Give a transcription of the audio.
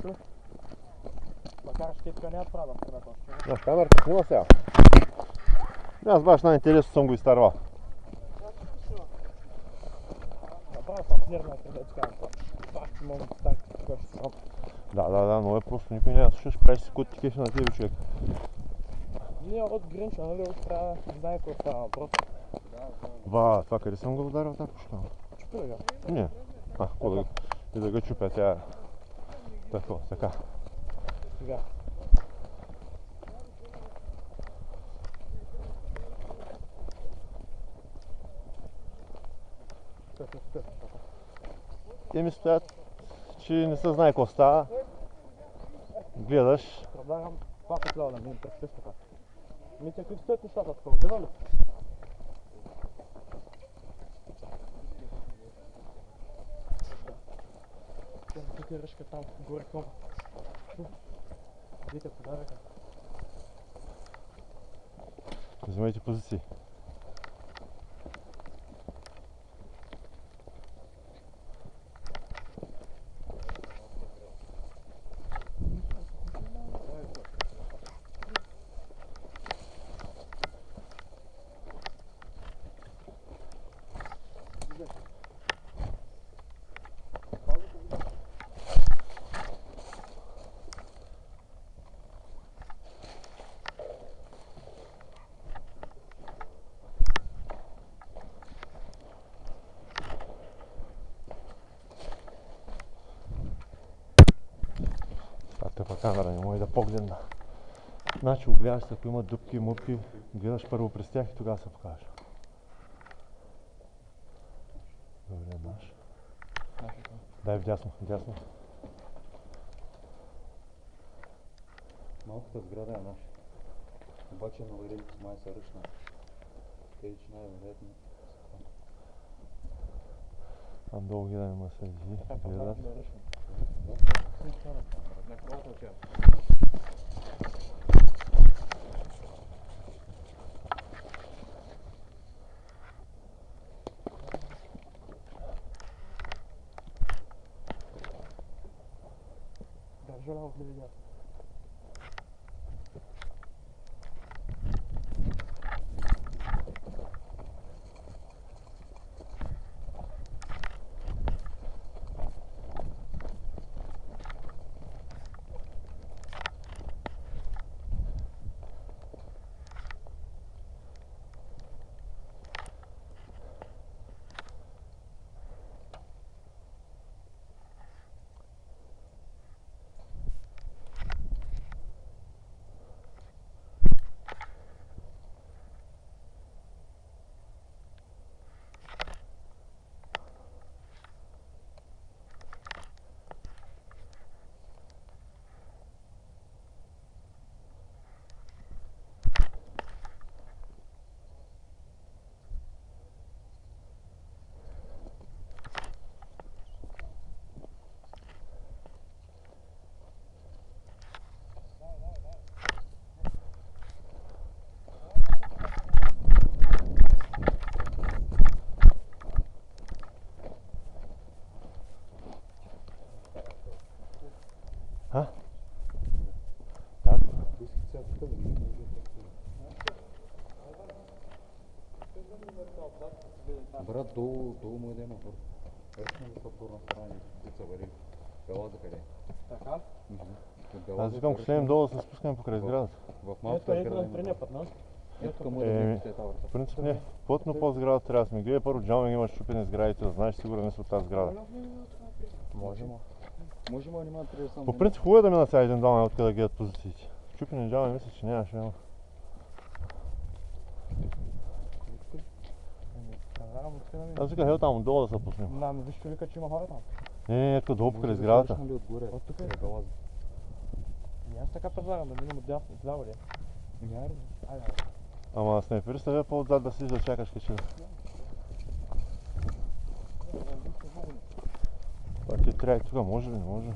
чу. Макар ще тук няма правда на точно. Да, камерата снима сега. Аз баш най-интересно съм го изтървал. Направо съм нервна кръвецка. Баш, че мога да стане какво ще срок. Да, но е просто никой няма да слушаш, правиш си код ти кефи на тебе, човек. Ние от Гринча, нали, от трябва да знае какво става въпрос. Това къде съм го ударил тази пушка? Чупи ли го? Не. Какво да го чупя, тя така. Сега. Те ми стоят, че не се знае какво става. Гледаш. Предлагам това петлява да минем през къщата. Митя, какви стоят нещата такова? Гледа ли? Тук е ръжка там, горе към. Вите подаръка. Вземайте позиции. Тъпа камера не може да погледна. Значи огледаш се, ако има дупки, мупки, гледаш първо през тях и тогава се покажеш. Добре, наш. Дай вдясно. Малката сграда е наша. Обаче наварилите май са ръчна. Тъй, че най-вероятно. Там долу гледаме масажи, гледат. Държа ляво гледа. Брат, долу му е да има хора. Ръчна ли по-турна страна и се вари? Белаза къде? Така? Аз викам, ако слеем долу да се спускаме покрай сградата. В малката сграда на предния път, нали? ето му е да не е тази врата. В принцип не. Плътно по сградата трябва да сме гледа. Първо джаминг има щупени сградите, да знаеш сигурно не са от тази сграда. Може. Може му анимат трябва само. По принцип хубаво е да мина сега един двама откъде да гледат позициите. Щупени джаминг мисля, че нямаше, ама. Аз виках, ел там отдолу да се пуснем. Да, виж човека, че има хора там. Не, тук долу покрай сградата. От тук е. Белаза. И аз така предлагам да минем отдясно, отляво ли? Айде. Ама снайпериста е по-отзад да седиш да чакаш качина. Това ти трябва и тук, може ли, не може ли?